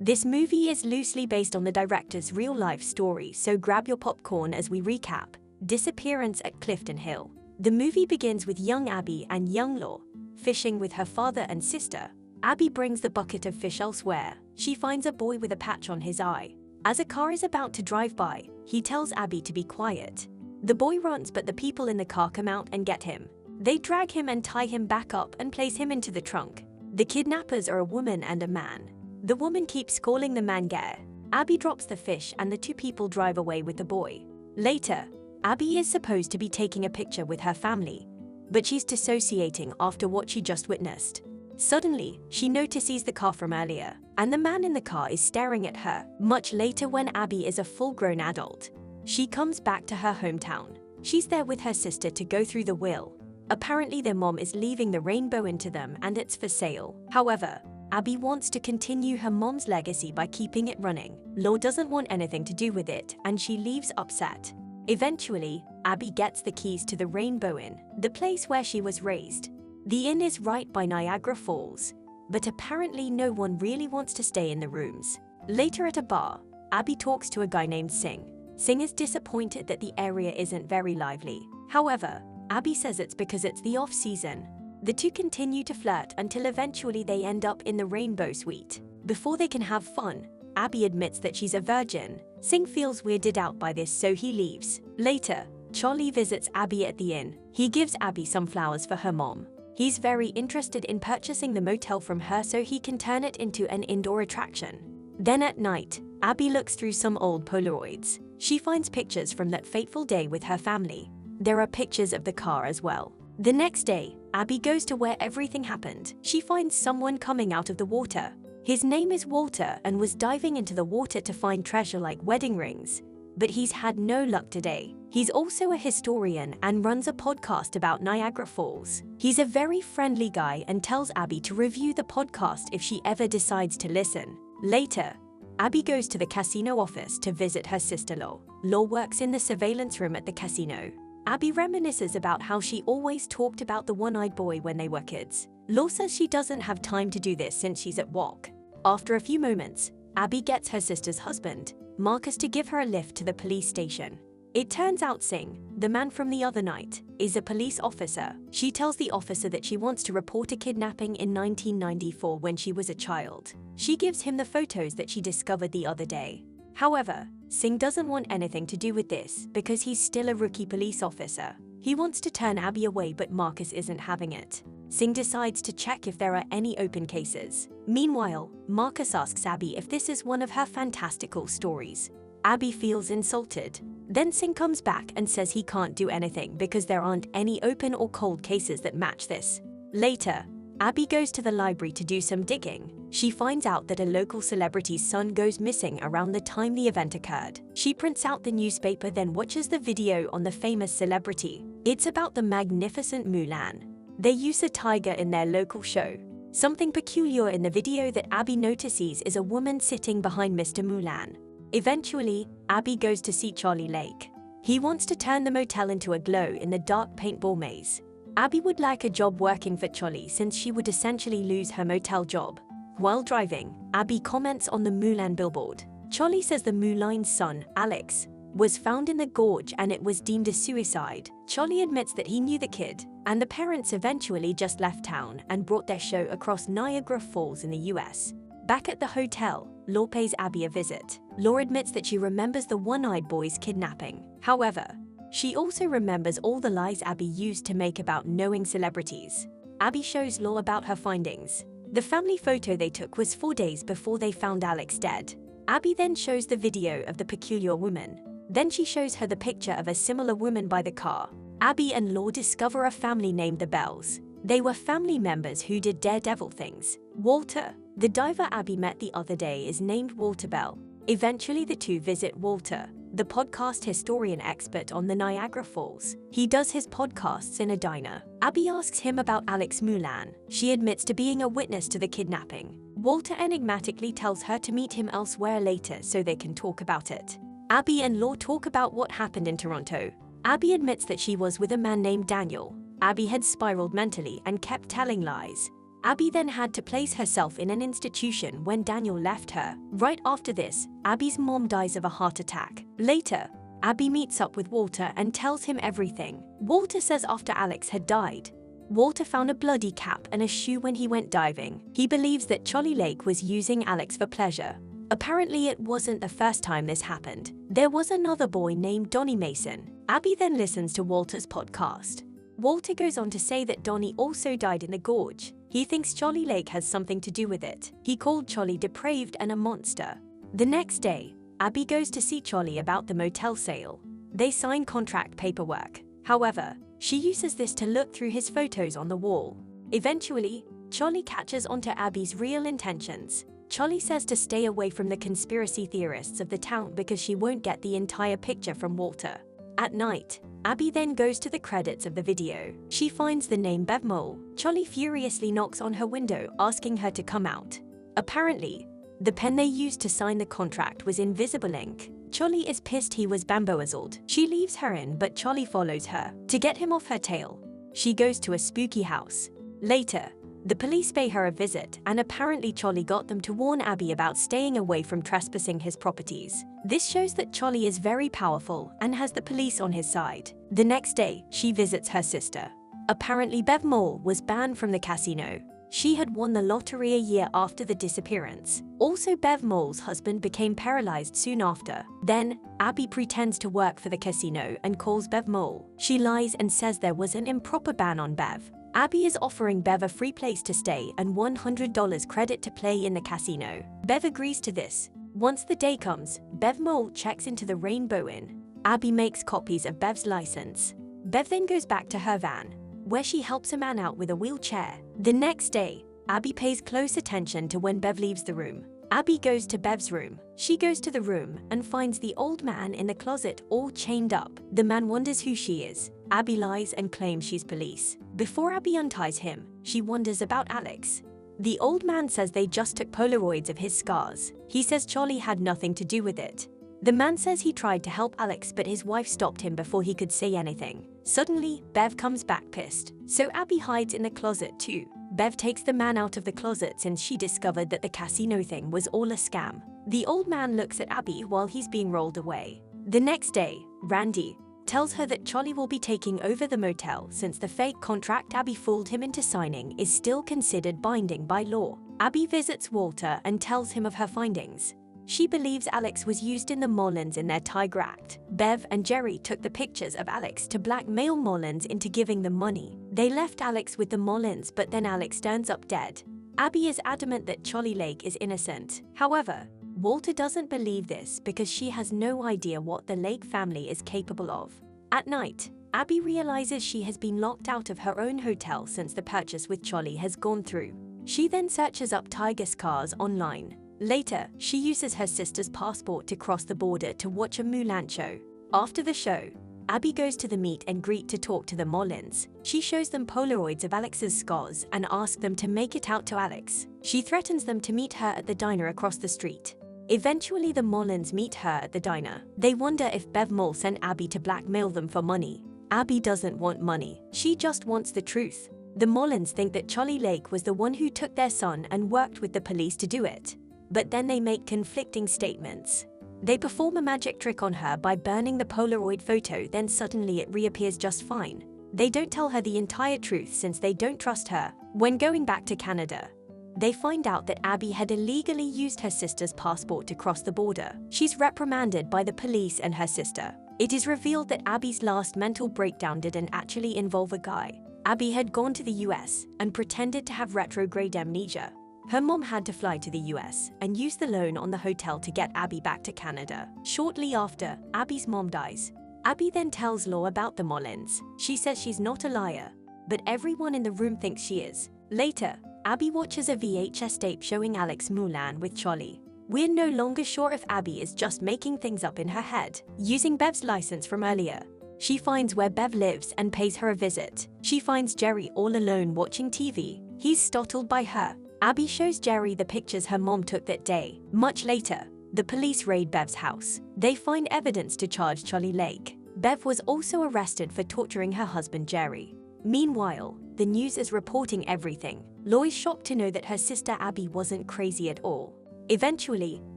This movie is loosely based on the director's real-life story, so grab your popcorn as we recap Disappearance at Clifton Hill. The movie begins with young Abby and young Law fishing with her father and sister. Abby brings the bucket of fish elsewhere. She finds a boy with a patch on his eye. As a car is about to drive by, he tells Abby to be quiet. The boy runs, but the people in the car come out and get him. They drag him and tie him back up and place him into the trunk. The kidnappers are a woman and a man. The woman keeps calling the man gay. Abby drops the fish and the two people drive away with the boy. Later, Abby is supposed to be taking a picture with her family, but she's dissociating after what she just witnessed. Suddenly, she notices the car from earlier, and the man in the car is staring at her. Much later, when Abby is a full-grown adult, she comes back to her hometown. She's there with her sister to go through the will. Apparently, their mom is leaving the rainbow into them and it's for sale. However, Abby wants to continue her mom's legacy by keeping it running. Law doesn't want anything to do with it, and she leaves upset. Eventually, Abby gets the keys to the Rainbow Inn, the place where she was raised. The inn is right by Niagara Falls, but apparently no one really wants to stay in the rooms. Later at a bar, Abby talks to a guy named Singh. Singh is disappointed that the area isn't very lively. However, Abby says it's because it's the off-season. The two continue to flirt until eventually they end up in the Rainbow Suite. Before they can have fun, Abby admits that she's a virgin. Singh feels weirded out by this, so he leaves. Later, Charlie visits Abby at the inn. He gives Abby some flowers for her mom. He's very interested in purchasing the motel from her so he can turn it into an indoor attraction. Then at night, Abby looks through some old Polaroids. She finds pictures from that fateful day with her family. There are pictures of the car as well. The next day, Abby goes to where everything happened. She finds someone coming out of the water. His name is Walter and was diving into the water to find treasure like wedding rings. But he's had no luck today. He's also a historian and runs a podcast about Niagara Falls. He's a very friendly guy and tells Abby to review the podcast if she ever decides to listen. Later, Abby goes to the casino office to visit her sister Law. Law works in the surveillance room at the casino. Abby reminisces about how she always talked about the one-eyed boy when they were kids. Law says she doesn't have time to do this since she's at work. After a few moments, Abby gets her sister's husband, Marcus, to give her a lift to the police station. It turns out Singh, the man from the other night, is a police officer. She tells the officer that she wants to report a kidnapping in 1994 when she was a child. She gives him the photos that she discovered the other day. However, Singh doesn't want anything to do with this because he's still a rookie police officer. He wants to turn Abby away, but Marcus isn't having it. Singh decides to check if there are any open cases. Meanwhile, Marcus asks Abby if this is one of her fantastical stories. Abby feels insulted. Then Singh comes back and says he can't do anything because there aren't any open or cold cases that match this. Later, Abby goes to the library to do some digging. She finds out that a local celebrity's son goes missing around the time the event occurred. She prints out the newspaper, then watches the video on the famous celebrity. It's about the magnificent Mulan. They use a tiger in their local show. Something peculiar in the video that Abby notices is a woman sitting behind Mr. Mulan. Eventually, Abby goes to see Charlie Lake. He wants to turn the motel into a glow-in-the-dark paintball maze. Abby would like a job working for Charlie since she would essentially lose her motel job. While driving, Abby comments on the Mulan billboard. Charlie says the Mulan's son, Alex, was found in the gorge and it was deemed a suicide. Charlie admits that he knew the kid, and the parents eventually just left town and brought their show across Niagara Falls in the US. Back at the hotel, Law pays Abby a visit. Law admits that she remembers the one-eyed boy's kidnapping. However, she also remembers all the lies Abby used to make about knowing celebrities. Abby shows Law about her findings. The family photo they took was 4 days before they found Alex dead. Abby then shows the video of the peculiar woman. Then she shows her the picture of a similar woman by the car. Abby and Law discover a family named the Bells. They were family members who did daredevil things. Walter, the diver Abby met the other day, is named Walter Bell. Eventually the two visit Walter, the podcast historian expert on the Niagara Falls. He does his podcasts in a diner. Abby asks him about Alex Mulan. She admits to being a witness to the kidnapping. Walter enigmatically tells her to meet him elsewhere later so they can talk about it. Abby and Law talk about what happened in Toronto. Abby admits that she was with a man named Daniel. Abby had spiraled mentally and kept telling lies. Abby then had to place herself in an institution when Daniel left her. Right after this, Abby's mom dies of a heart attack. Later, Abby meets up with Walter and tells him everything. Walter says after Alex had died, Walter found a bloody cap and a shoe when he went diving. He believes that Charlie Lake was using Alex for pleasure. Apparently, it wasn't the first time this happened. There was another boy named Donnie Mason. Abby then listens to Walter's podcast. Walter goes on to say that Donnie also died in the gorge. He thinks Charlie Lake has something to do with it. He called Charlie depraved and a monster. The next day, Abby goes to see Charlie about the motel sale. They sign contract paperwork. However, she uses this to look through his photos on the wall. Eventually, Charlie catches onto Abby's real intentions. Charlie says to stay away from the conspiracy theorists of the town because she won't get the entire picture from Walter. At night, Abby then goes to the credits of the video. She finds the name Bev Mole. Charlie furiously knocks on her window asking her to come out. Apparently, the pen they used to sign the contract was invisible ink. Charlie is pissed he was bamboozled. She leaves her in, but Charlie follows her. To get him off her tail, she goes to a spooky house. Later, the police pay her a visit, and apparently Charlie got them to warn Abby about staying away from trespassing his properties. This shows that Charlie is very powerful and has the police on his side. The next day, she visits her sister. Apparently, Bev Mole was banned from the casino. She had won the lottery a year after the disappearance. Also, Bev Mole's husband became paralyzed soon after. Then, Abby pretends to work for the casino and calls Bev Mole. She lies and says there was an improper ban on Bev. Abby is offering Bev a free place to stay and $100 credit to play in the casino. Bev agrees to this. Once the day comes, Bev Mole checks into the Rainbow Inn. Abby makes copies of Bev's license. Bev then goes back to her van, where she helps a man out with a wheelchair. The next day, Abby pays close attention to when Bev leaves the room. Abby goes to Bev's room. She goes to the room and finds the old man in the closet all chained up. The man wonders who she is. Abby lies and claims she's police. Before Abby unties him, she wonders about Alex. The old man says they just took Polaroids of his scars. He says Charlie had nothing to do with it. The man says he tried to help Alex, but his wife stopped him before he could say anything. Suddenly, Bev comes back pissed. So Abby hides in the closet too. Bev takes the man out of the closet since she discovered that the casino thing was all a scam. The old man looks at Abby while he's being rolled away. The next day, Randy tells her that Charlie will be taking over the motel since the fake contract Abby fooled him into signing is still considered binding by law. Abby visits Walter and tells him of her findings. She believes Alex was used in the Mullins in their Tiger Act. Bev and Jerry took the pictures of Alex to blackmail Mullins into giving them money. They left Alex with the Mullins, but then Alex turns up dead. Abby is adamant that Charlie Lake is innocent. However, Walter doesn't believe this because she has no idea what the Lake family is capable of. At night, Abby realizes she has been locked out of her own hotel since the purchase with Charlie has gone through. She then searches up Tiger scars online. Later, she uses her sister's passport to cross the border to watch a Mulan show. After the show, Abby goes to the meet and greet to talk to the Mullins. She shows them Polaroids of Alex's scars and asks them to make it out to Alex. She threatens them to meet her at the diner across the street. Eventually, the Mullins meet her at the diner. They wonder if Bev Mole sent Abby to blackmail them for money. Abby doesn't want money. She just wants the truth. The Mullins think that Charlie Lake was the one who took their son and worked with the police to do it. But then they make conflicting statements. They perform a magic trick on her by burning the Polaroid photo, then suddenly it reappears just fine. They don't tell her the entire truth since they don't trust her. When going back to Canada, they find out that Abby had illegally used her sister's passport to cross the border. She's reprimanded by the police and her sister. It is revealed that Abby's last mental breakdown didn't actually involve a guy. Abby had gone to the US and pretended to have retrograde amnesia. Her mom had to fly to the US and use the loan on the hotel to get Abby back to Canada. Shortly after, Abby's mom dies. Abby then tells Law about the Mullins. She says she's not a liar, but everyone in the room thinks she is. Later, Abby watches a VHS tape showing Alex Mulan with Charlie. We're no longer sure if Abby is just making things up in her head. Using Bev's license from earlier, she finds where Bev lives and pays her a visit. She finds Jerry all alone watching TV. He's startled by her. Abby shows Jerry the pictures her mom took that day. Much later, the police raid Bev's house. They find evidence to charge Charlie Lake. Bev was also arrested for torturing her husband Jerry. Meanwhile, the news is reporting everything. Loy's shocked to know that her sister Abby wasn't crazy at all. Eventually,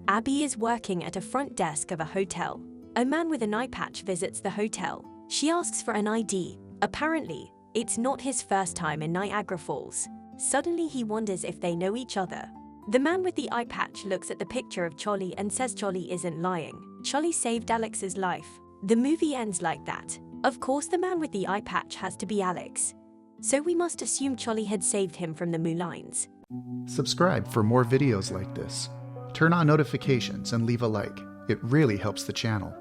Abby is working at a front desk of a hotel. A man with an eye patch visits the hotel. She asks for an ID. Apparently, it's not his first time in Niagara Falls. Suddenly he wonders if they know each other. The man with the eye patch looks at the picture of Charlie and says Charlie isn't lying. Charlie saved Alex's life. The movie ends like that. Of course, the man with the eye patch has to be Alex. So we must assume Charlie had saved him from the Moulins. Subscribe for more videos like this. Turn on notifications and leave a like. It really helps the channel.